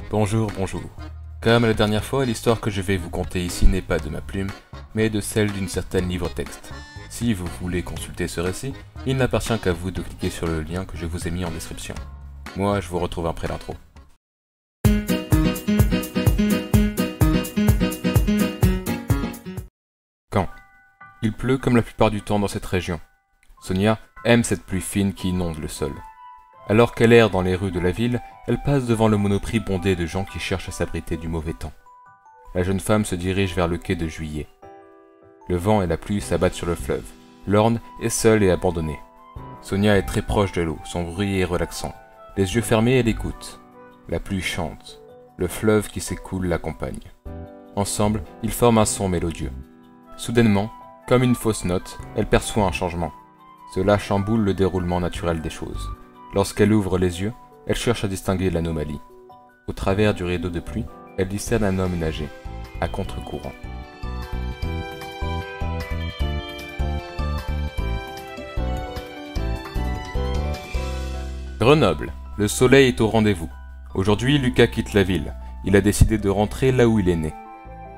Bonjour, bonjour. Comme la dernière fois, l'histoire que je vais vous conter ici n'est pas de ma plume, mais de celle d'une certaine livre-texte. Si vous voulez consulter ce récit, il n'appartient qu'à vous de cliquer sur le lien que je vous ai mis en description. Moi, je vous retrouve après l'intro. Caen. Il pleut comme la plupart du temps dans cette région. Sonia aime cette pluie fine qui inonde le sol. Alors qu'elle erre dans les rues de la ville, elle passe devant le Monoprix bondé de gens qui cherchent à s'abriter du mauvais temps. La jeune femme se dirige vers le quai de Juillet. Le vent et la pluie s'abattent sur le fleuve. L'Orne est seule et abandonnée. Sonia est très proche de l'eau, son bruit est relaxant. Les yeux fermés, elle écoute. La pluie chante. Le fleuve qui s'écoule l'accompagne. Ensemble, ils forment un son mélodieux. Soudainement, comme une fausse note, elle perçoit un changement. Cela chamboule le déroulement naturel des choses. Lorsqu'elle ouvre les yeux, elle cherche à distinguer l'anomalie. Au travers du rideau de pluie, elle discerne un homme nager, à contre-courant. Grenoble, le soleil est au rendez-vous. Aujourd'hui, Lucas quitte la ville. Il a décidé de rentrer là où il est né.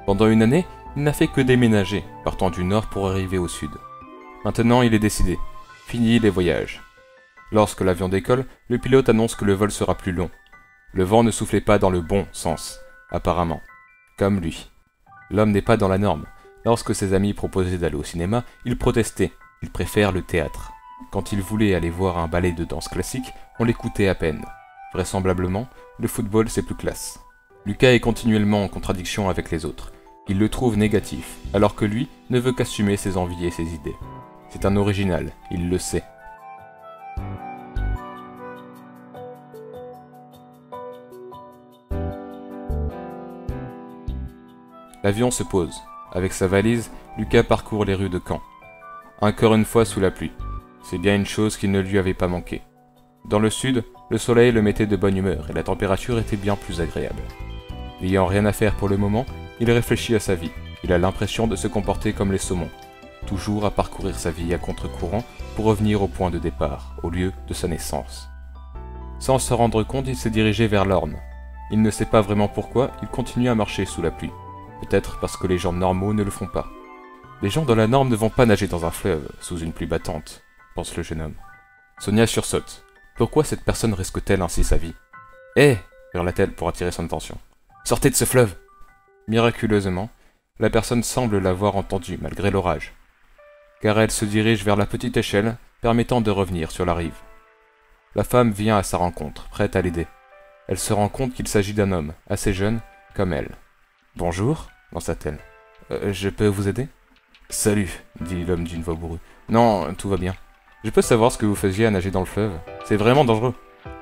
Pendant une année, il n'a fait que déménager, partant du nord pour arriver au sud. Maintenant, il est décidé. Fini les voyages. Lorsque l'avion décolle, le pilote annonce que le vol sera plus long. Le vent ne soufflait pas dans le bon sens, apparemment. Comme lui. L'homme n'est pas dans la norme. Lorsque ses amis proposaient d'aller au cinéma, il protestait. Il préfère le théâtre. Quand il voulait aller voir un ballet de danse classique, on l'écoutait à peine. Vraisemblablement, le football c'est plus classe. Lucas est continuellement en contradiction avec les autres. Il le trouve négatif, alors que lui ne veut qu'assumer ses envies et ses idées. C'est un original, il le sait. L'avion se pose. Avec sa valise, Lucas parcourt les rues de Caen. Encore une fois sous la pluie. C'est bien une chose qui ne lui avait pas manqué. Dans le sud, le soleil le mettait de bonne humeur et la température était bien plus agréable. N'ayant rien à faire pour le moment, il réfléchit à sa vie. Il a l'impression de se comporter comme les saumons, toujours à parcourir sa vie à contre-courant pour revenir au point de départ, au lieu de sa naissance. Sans se rendre compte, il s'est dirigé vers l'Orne. Il ne sait pas vraiment pourquoi, il continue à marcher sous la pluie. Peut-être parce que les gens normaux ne le font pas. Les gens dans la norme ne vont pas nager dans un fleuve, sous une pluie battante, pense le jeune homme. Sonia sursaute. Pourquoi cette personne risque-t-elle ainsi sa vie ? Hé ! Hurle-t-elle pour attirer son attention. Sortez de ce fleuve ! Miraculeusement, la personne semble l'avoir entendu malgré l'orage. Car elle se dirige vers la petite échelle, permettant de revenir sur la rive. La femme vient à sa rencontre, prête à l'aider. Elle se rend compte qu'il s'agit d'un homme, assez jeune, comme elle. Bonjour, lança-t-elle. Je peux vous aider ? Salut, dit l'homme d'une voix bourrue. Non, tout va bien. Je peux savoir ce que vous faisiez à nager dans le fleuve ? C'est vraiment dangereux.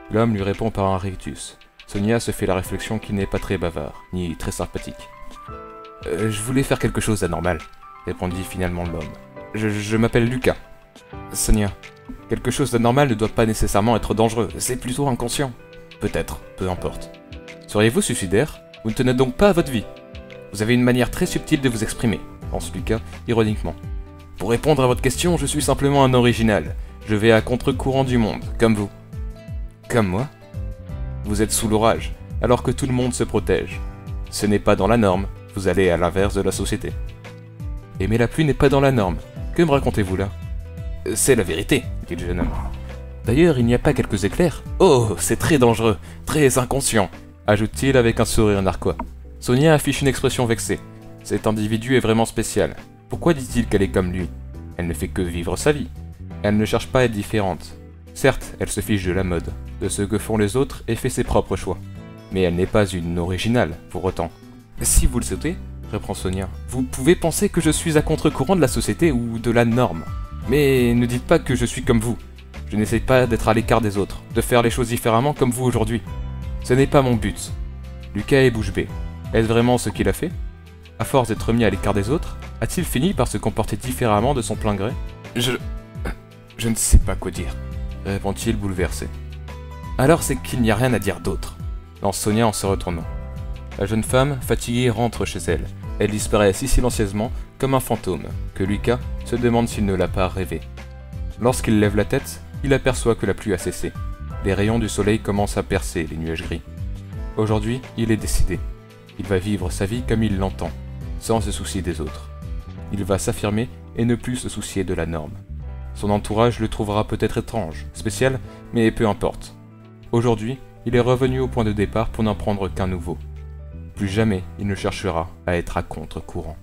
L'homme lui répond par un rictus. Sonia se fait la réflexion qu'il n'est pas très bavard, ni très sympathique. Je voulais faire quelque chose d'anormal, répondit finalement l'homme. Je m'appelle Lucas. Sonia, quelque chose d'anormal ne doit pas nécessairement être dangereux, c'est plutôt inconscient. Peut-être, peu importe. Seriez-vous suicidaire ? Vous ne tenez donc pas à votre vie. Vous avez une manière très subtile de vous exprimer, pense Lucas, ironiquement. Pour répondre à votre question, je suis simplement un original. Je vais à contre-courant du monde, comme vous. Comme moi ? Vous êtes sous l'orage, alors que tout le monde se protège. Ce n'est pas dans la norme, vous allez à l'inverse de la société. Mais la pluie n'est pas dans la norme. Que me racontez-vous là ? C'est la vérité, dit le jeune homme. D'ailleurs, il n'y a pas quelques éclairs ? Oh, c'est très dangereux, très inconscient, ajoute-t-il avec un sourire narquois. Sonia affiche une expression vexée. Cet individu est vraiment spécial. Pourquoi dit-il qu'elle est comme lui ? Elle ne fait que vivre sa vie. Elle ne cherche pas à être différente. Certes, elle se fiche de la mode, de ce que font les autres et fait ses propres choix. Mais elle n'est pas une originale, pour autant. Si vous le souhaitez, reprend Sonia, vous pouvez penser que je suis à contre-courant de la société ou de la norme. Mais ne dites pas que je suis comme vous. Je n'essaie pas d'être à l'écart des autres, de faire les choses différemment comme vous aujourd'hui. Ce n'est pas mon but. Lucas est bouche bée. Est-ce vraiment ce qu'il a fait ? À force d'être mis à l'écart des autres, a-t-il fini par se comporter différemment de son plein gré ? Je ne sais pas quoi dire, répond-il bouleversé. Alors c'est qu'il n'y a rien à dire d'autre, lance Sonia en se retournant. La jeune femme, fatiguée, rentre chez elle. Elle disparaît si silencieusement, comme un fantôme, que Lucas se demande s'il ne l'a pas rêvé. Lorsqu'il lève la tête, il aperçoit que la pluie a cessé. Les rayons du soleil commencent à percer les nuages gris. Aujourd'hui, il est décidé. Il va vivre sa vie comme il l'entend, sans se soucier des autres. Il va s'affirmer et ne plus se soucier de la norme. Son entourage le trouvera peut-être étrange, spécial, mais peu importe. Aujourd'hui, il est revenu au point de départ pour n'en prendre qu'un nouveau. Plus jamais il ne cherchera à être à contre-courant.